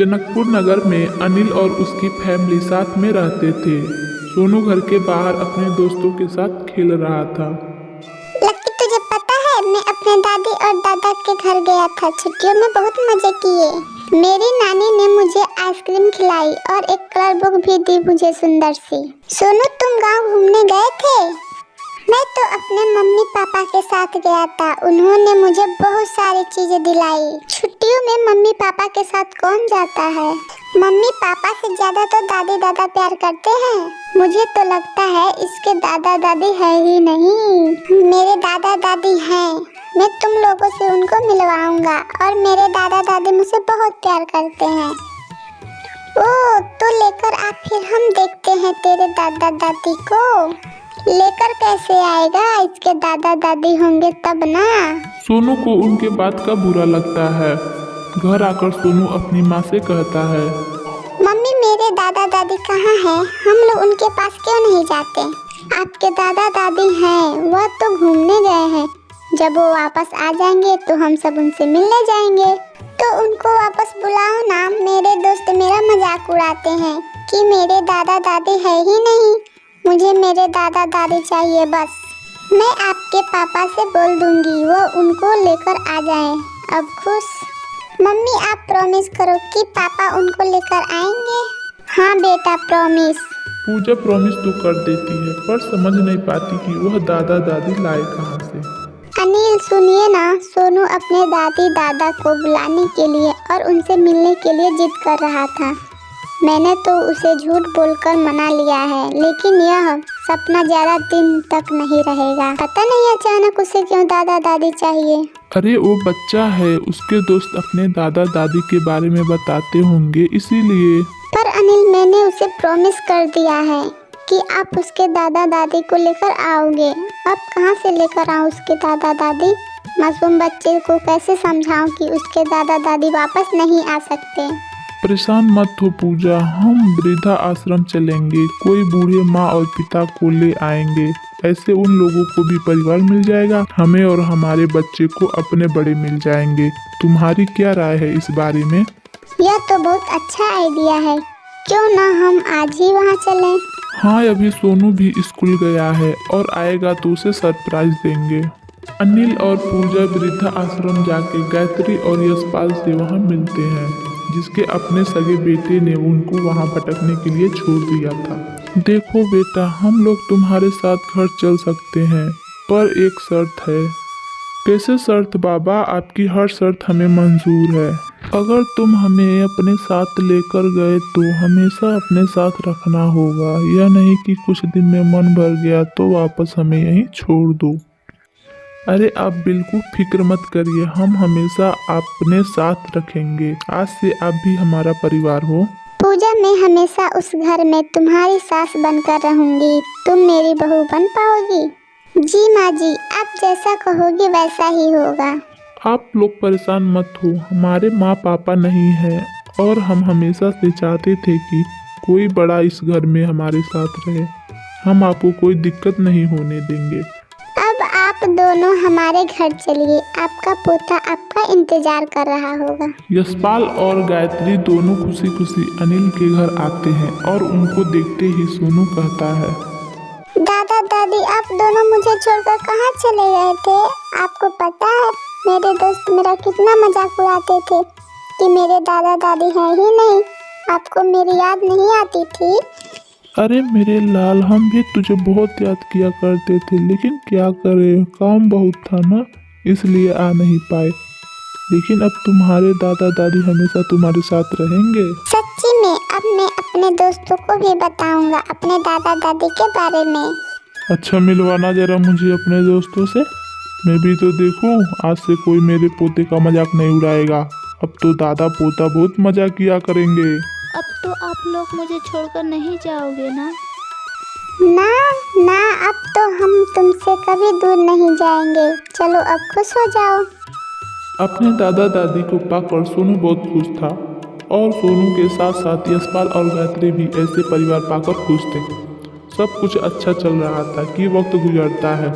जनकपुर नगर में अनिल और उसकी फैमिली साथ में रहते थे। सोनू घर के बाहर अपने दोस्तों के साथ खेल रहा था। लकी, तुझे पता है मैं अपने दादी और दादा के घर गया था। छुट्टियों में बहुत मजे किए। मेरी नानी ने मुझे आइसक्रीम खिलाई और एक कलर बुक भी दी मुझे सुंदर सी। सोनू, तुम गांव घूमने गए थे? मैं तो अपने मम्मी पापा के साथ गया था। उन्होंने मुझे बहुत सारी चीजें दिलाई। छुट्टियों में मम्मी पापा के साथ कौन जाता है? मम्मी पापा से ज्यादा तो दादी दादा प्यार करते हैं। मुझे तो लगता है इसके दादा दादी है ही नहीं। मेरे दादा दादी हैं। मैं तुम लोगों से उनको मिलवाऊंगा और मेरे दादा दादी मुझसे बहुत प्यार करते हैं। ओह, तो लेकर आ, फिर हम देखते हैं तेरे दादा दादी को। लेकर कैसे आएगा? इसके दादा दादी होंगे तब ना। सोनू को उनके बात का बुरा लगता है। घर आकर सोनू अपनी माँ से कहता है, मम्मी, मेरे दादा दादी कहाँ हैं? हम लोग उनके पास क्यों नहीं जाते? आपके दादा दादी हैं, वह तो घूमने गए हैं। जब वो वापस आ जाएंगे तो हम सब उनसे मिलने जाएंगे। तो उनको वापस बुलाओ ना। मेरे दोस्त मेरा मजाक उड़ाते हैं कि मेरे दादा दादी है ही नहीं। मुझे मेरे दादा दादी चाहिए बस। मैं आपके पापा से बोल दूंगी, वो उनको लेकर आ जाएं। अब खुश? मम्मी, आप प्रॉमिस करो कि पापा उनको लेकर आएंगे। हाँ बेटा, प्रॉमिस। पूजा प्रॉमिस तो कर देती है पर समझ नहीं पाती कि वह दादा दादी लाए कहाँ से। अनिल, सुनिए ना, सोनू अपने दादी दादा को बुलाने के लिए और उनसे मिलने के लिए जिद कर रहा था। मैंने तो उसे झूठ बोलकर मना लिया है, लेकिन यह सपना ज्यादा दिन तक नहीं रहेगा। पता नहीं अचानक उसे क्यों दादा दादी चाहिए। अरे वो बच्चा है, उसके दोस्त अपने दादा दादी के बारे में बताते होंगे इसीलिए। पर अनिल, मैंने उसे प्रॉमिस कर दिया है कि आप उसके दादा दादी को लेकर आओगे। अब कहाँ से लेकर आऊँ उसके दादा दादी? मासूम बच्चे को कैसे समझाऊं कि उसके दादा दादी वापस नहीं आ सकते? परेशान मत हो पूजा, हम वृद्धा आश्रम चलेंगे। कोई बूढ़े माँ और पिता को ले आएंगे। ऐसे उन लोगों को भी परिवार मिल जाएगा। हमें और हमारे बच्चे को अपने बड़े मिल जाएंगे। तुम्हारी क्या राय है इस बारे में? यह तो बहुत अच्छा आइडिया है। क्यों ना हम आज ही वहाँ चलें? हाँ, अभी सोनू भी स्कूल गया है और आएगा तो उसे सरप्राइज देंगे। अनिल और पूजा वृद्धा आश्रम जाके गायत्री और यशपाल से वहाँ मिलते हैं, जिसके अपने सगे बेटे ने उनको वहाँ भटकने के लिए छोड़ दिया था। देखो बेटा, हम लोग तुम्हारे साथ घर चल सकते हैं, पर एक शर्त है। कैसे शर्त बाबा? आपकी हर शर्त हमें मंजूर है। अगर तुम हमें अपने साथ लेकर गए तो हमेशा अपने साथ रखना होगा। यह नहीं कि कुछ दिन में मन भर गया तो वापस हमें यहीं छोड़ दो। अरे आप बिल्कुल फिक्र मत करिए, हम हमेशा अपने साथ रखेंगे। आज से आप भी हमारा परिवार हो। पूजा, मैं हमेशा उस घर में तुम्हारी सास बनकर रहूंगी। तुम मेरी बहू बन पाओगी? जी माँ जी, आप जैसा कहोगी वैसा ही होगा। आप लोग परेशान मत हो, हमारे माँ पापा नहीं हैं और हम हमेशा से चाहते थे कि कोई बड़ा इस घर में हमारे साथ रहे। हम आपको कोई दिक्कत नहीं होने देंगे। अब आप दोनों हमारे घर चलिए, आपका पोता आपका इंतजार कर रहा होगा। यशपाल और गायत्री दोनों खुशी खुशी अनिल के घर आते हैं और उनको देखते ही सोनू कहता है, दादा दादी, आप दोनों मुझे छोड़कर कहाँ चले गए थे? आपको पता है मेरे दोस्त मेरा कितना मजाक उड़ाते थे कि मेरे दादा दादी है ही नहीं। आपको मेरी याद नहीं आती थी? अरे मेरे लाल, हम भी तुझे बहुत याद किया करते थे, लेकिन क्या करें, काम बहुत था ना, इसलिए आ नहीं पाए। लेकिन अब तुम्हारे दादा दादी हमेशा तुम्हारे साथ रहेंगे। सच्ची में? अब मैं अपने दोस्तों को भी बताऊंगा अपने दादा दादी के बारे में। अच्छा, मिलवाना जरा मुझे अपने दोस्तों से, मैं भी तो देखूं। आज से कोई मेरे पोते का मजाक नहीं उड़ाएगा। अब तो दादा पोता बहुत मजाक किया करेंगे। अब तो आप लोग मुझे छोड़कर नहीं जाओगे ना? ना ना, अब तो हम तुमसे कभी दूर नहीं जाएंगे। चलो अब खुश हो जाओ। अपने दादा दादी को पाकर सोनू बहुत खुश था और सोनू के साथ साथ यशपाल और गायत्री भी ऐसे परिवार पाकर खुश थे। सब कुछ अच्छा चल रहा था कि वक्त गुजरता है।